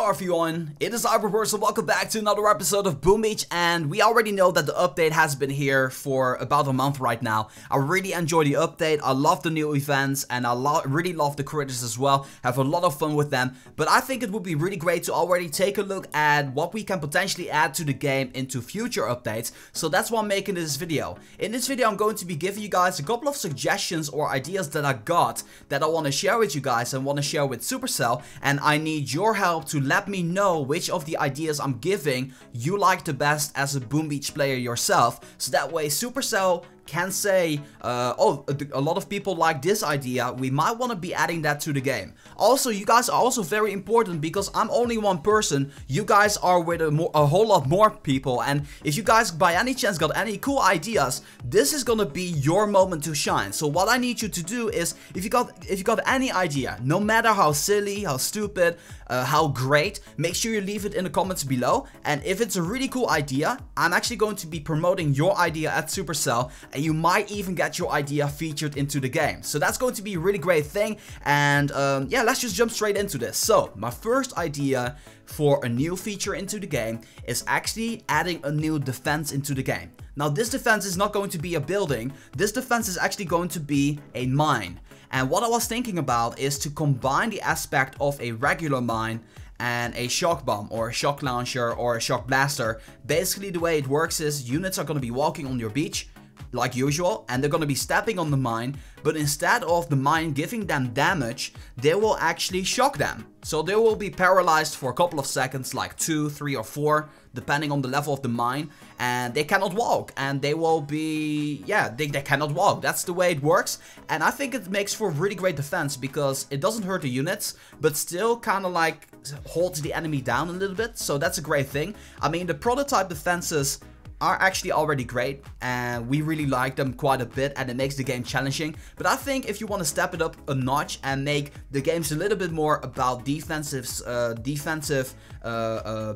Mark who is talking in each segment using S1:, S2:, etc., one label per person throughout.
S1: Ciao everyone, it is ABORT, so welcome back to another episode of Voyage, and we already know that the update has been here for about a month right now. I really enjoy the update, I love the new events, and I really love the creators as well, have a lot of fun with them, but I think it would be really great to already take a look at what we can potentially add to the game into future updates, so that's why I'm making this video. In this video I'm going to be giving you guys a couple of suggestions or ideas that I got that I want to share with you guys and want to share with Supercell, and I need your help to let me know which of the ideas I'm giving you like the best as a Voyage player yourself, so that way Supercell can say, oh, a lot of people like this idea, we might want to be adding that to the game. Also, you guys are also very important because I'm only one person, you guys are with a whole lot more people, and if you guys by any chance got any cool ideas, this is gonna be your moment to shine. So what I need you to do is, if you got any idea, no matter how silly, how stupid, how great, make sure you leave it in the comments below, and if it's a really cool idea, I'm actually going to be promoting your idea at Supercell, and you might even get your idea featured into the game. So that's going to be a really great thing, and yeah, let's just jump straight into this. So my first idea for a new feature into the game is actually adding a new defense into the game. Now this defense is not going to be a building, this defense is actually going to be a mine. And what I was thinking about is to combine the aspect of a regular mine and a shock bomb or a shock launcher or a shock blaster. Basically the way it works is units are going to be walking on your beach like usual, and they're going to be stepping on the mine, but instead of the mine giving them damage, they will actually shock them. So they will be paralyzed for a couple of seconds, like 2, 3 or 4, depending on the level of the mine, and they cannot walk, and they will be, yeah, they cannot walk. That's the way it works, and I think it makes for really great defense because it doesn't hurt the units, but still kind of like holds the enemy down a little bit, so that's a great thing. I mean, the prototype defenses are actually already great, and we really like them quite a bit, and it makes the game challenging. But I think if you want to step it up a notch and make the games a little bit more about defensive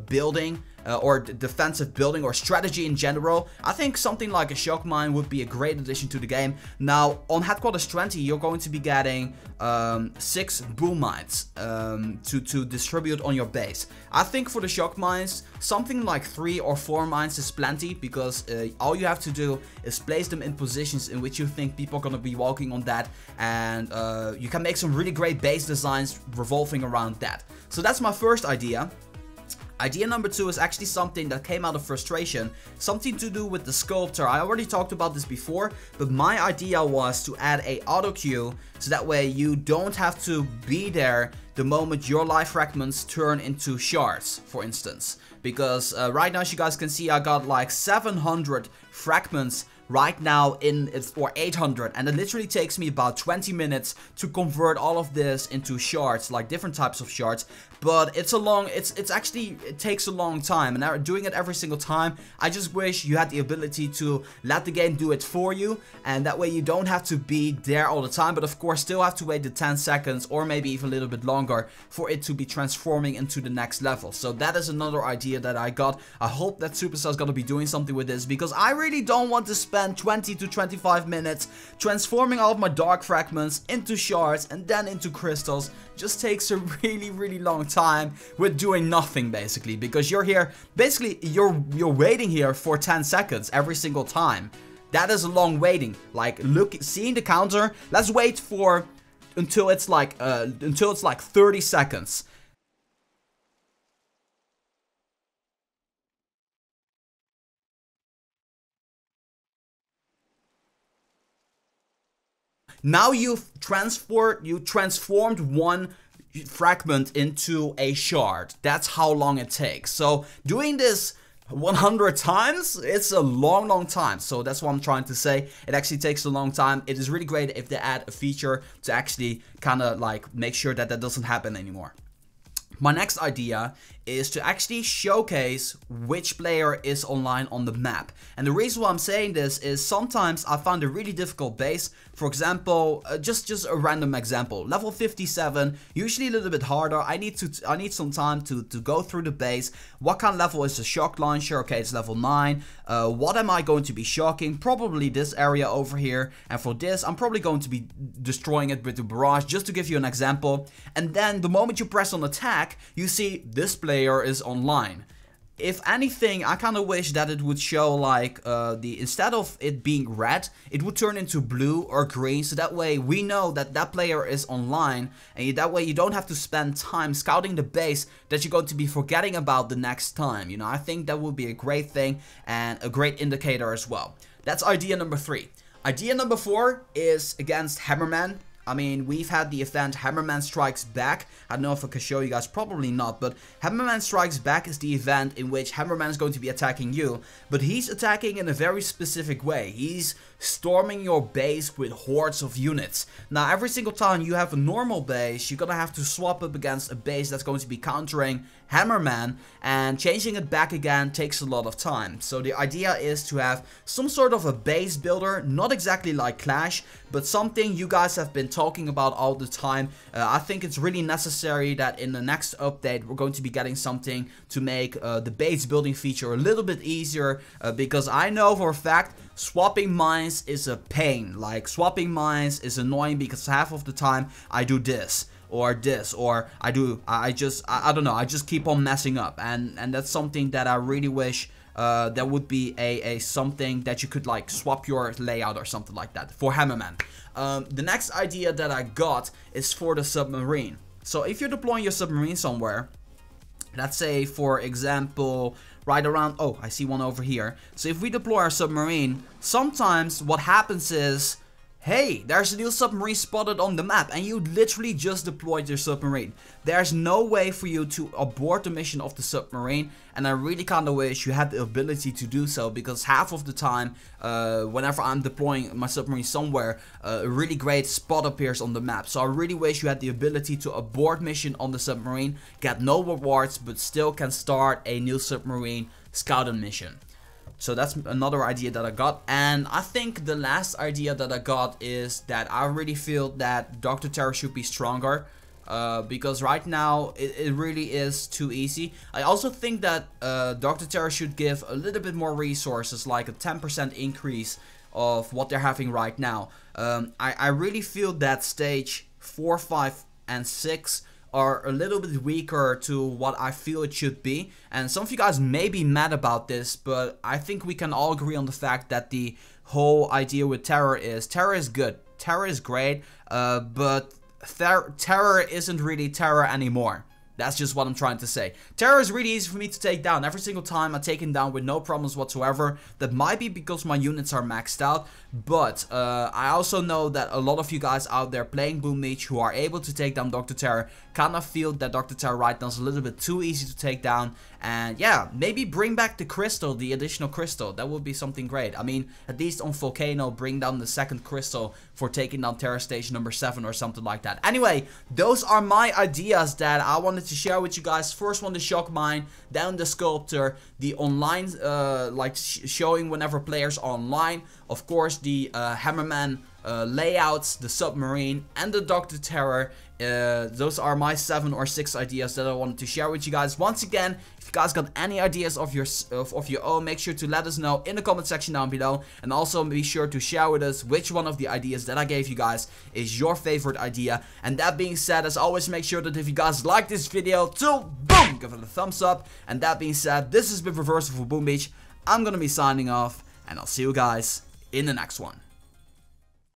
S1: building, or defensive building or strategy in general, I think something like a shock mine would be a great addition to the game. Now on Headquarters 20 you're going to be getting 6 boom mines to distribute on your base. I think for the shock mines something like 3 or 4 mines is plenty, because all you have to do is place them in positions in which you think people are going to be walking on that, and you can make some really great base designs revolving around that. So that's my first idea. Idea number 2 is actually something that came out of frustration, something to do with the Sculptor. I already talked about this before, but my idea was to add a auto queue, so that way you don't have to be there the moment your life fragments turn into shards, for instance. Because right now, as you guys can see, I got like 700 fragments right now or 800, and it literally takes me about 20 minutes to convert all of this into shards, like different types of shards. But it takes a long time, and doing it every single time, I just wish you had the ability to let the game do it for you, and that way you don't have to be there all the time, but of course still have to wait the 10 seconds or maybe even a little bit longer for it to be transforming into the next level. So that is another idea that I got. I hope that Supercell is going to be doing something with this, because I really don't want to spend 20 to 25 minutes transforming all of my dark fragments into shards and then into crystals. Just takes a really long time with doing nothing, basically, because you're here, basically you're waiting here for 10 seconds every single time. That is a long waiting. Like, seeing the counter, let's wait for until it's like 30 seconds. Now you've transformed one fragment into a shard. That's how long it takes. So doing this 100 times, it's a long time. So that's what I'm trying to say. It actually takes a long time. It is really great if they add a feature to actually kind of like make sure that that doesn't happen anymore. My next idea is to actually showcase which player is online on the map. And the reason why I'm saying this is sometimes I found a really difficult base. For example, just a random example, level 57, usually a little bit harder. I need some time to go through the base. What kind of level is the shock launcher? Okay, it's level 9. What am I going to be shocking? Probably this area over here. And for this, I'm probably going to be destroying it with the barrage, just to give you an example. And then the moment you press on attack, you see this player is online. If anything, I kind of wish that it would show like instead of it being red, it would turn into blue or green, so that way we know that that player is online, and that way you don't have to spend time scouting the base that you're going to be forgetting about the next time. You know, I think that would be a great thing and a great indicator as well. That's idea number 3. Idea number 4 is against Hammerman. I mean, we've had the event Hammerman Strikes Back. I don't know if I can show you guys, probably not, but Hammerman Strikes Back is the event in which Hammerman is going to be attacking you, but he's attacking in a very specific way. He's storming your base with hordes of units. Now, every single time you have a normal base, you're gonna have to swap up against a base that's going to be countering Hammerman, and changing it back again takes a lot of time. So the idea is to have some sort of a base builder, not exactly like Clash, but something you guys have been talking about all the time. I think it's really necessary that in the next update we're going to be getting something to make the base building feature a little bit easier, because I know for a fact swapping mines is a pain. Like, swapping mines is annoying because half of the time I do this or this, or I don't know, I just keep on messing up, and that's something that I really wish there would be a something that you could like swap your layout or something like that for Hammerman. The next idea that I got is for the submarine. So if you're deploying your submarine somewhere, let's say for example right around, oh, I see one over here. So if we deploy our submarine, sometimes what happens is, hey, there's a new submarine spotted on the map, and you literally just deployed your submarine. There's no way for you to abort the mission of the submarine, and I really kinda wish you had the ability to do so, because half of the time, whenever I'm deploying my submarine somewhere, a really great spot appears on the map. So I really wish you had the ability to abort mission on the submarine, get no rewards, but still can start a new submarine scouting mission. So that's another idea that I got. And I think the last idea that I got is that I really feel that DR.TERROR should be stronger. Because right now it really is too easy. I also think that DR.TERROR should give a little bit more resources, like a 10% increase of what they're having right now. I really feel that stage 4, 5, and 6 are a little bit weaker to what I feel it should be, and some of you guys may be mad about this, but I think we can all agree on the fact that the whole idea with Terror is good, Terror is great, but Terror isn't really Terror anymore. That's just what I'm trying to say. Terror is really easy for me to take down. Every single time I take him down with no problems whatsoever. That might be because my units are maxed out. But I also know that a lot of you guys out there playing Boom Beach who are able to take down DR.TERROR kind of feel that DR.TERROR right now is a little bit too easy to take down. And yeah, maybe bring back the crystal, the additional crystal. That would be something great. I mean, at least on Volcano, bring down the second crystal for taking down Terror Station number 7 or something like that. Anyway, those are my ideas that I wanted to share with you guys. First one, the shock mine, then the sculptor, the online showing whenever players are online, of course the Hammerman layouts, the submarine, and the DR.TERROR. Those are my 7 or 6 ideas that I wanted to share with you guys. Once again, if you guys got any ideas of your own, make sure to let us know in the comment section down below, and also be sure to share with us which one of the ideas that I gave you guys is your favorite idea. And that being said, as always, make sure that if you guys like this video, to boom, give it a thumbs up. And that being said, this has been Reversal for Boom Beach. I'm gonna be signing off, and I'll see you guys in the next one.